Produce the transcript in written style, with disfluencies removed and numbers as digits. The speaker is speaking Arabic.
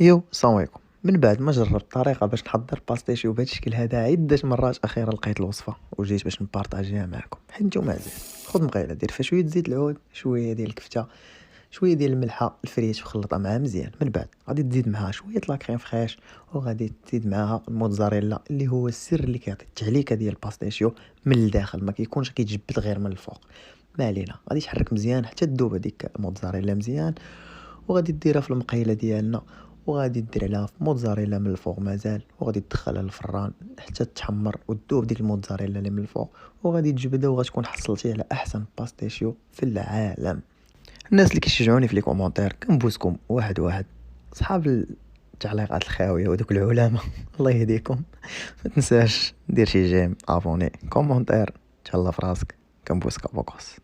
يو السلام عليكم. من بعد ما جربت الطريقه باش نحضر باستيشيو بهذا الشكل هذا عده مرات، اخيرا لقيت الوصفه وجيت باش نبارطاجيها معكم حيت نتوما عزاز. خذ مقيله دير فيها شويه زيت العود، شويه ديال الكفته، شويه ديال الملحه الفريش وخلطها معها مزيان. من بعد غادي تزيد معها شويه لاكريم فريش، وغادي تزيد معها الموتزاريلا اللي هو السر اللي كيعطي التعليكه ديال الباستيشيو من الداخل، ما كيكونش كيتجبد غير من الفوق. ما علينا، غادي تحرك مزيان حتى تذوب هذيك الموتزاريلا مزيان، وغادي ديرها في المقيله ديالنا، وغادي دير عليها موتزاريلا من الفوق مازال، وغادي تدخلها للفران حتى تحمر وتذوب ديك الموتزاريلا اللي من الفوق، وغادي تجبدها وغتكون حصلتي على احسن باستيشيو في العالم. الناس اللي كيشجعوني في لي كومونتير كنبوسكم واحد واحد، صحاب التعليقات الخاويه ودوك العلماء الله يهديكم. ما تنساش دير شي جيم، ابوني، كومونتير. تهلا في راسك، كنبوسك بوكوس.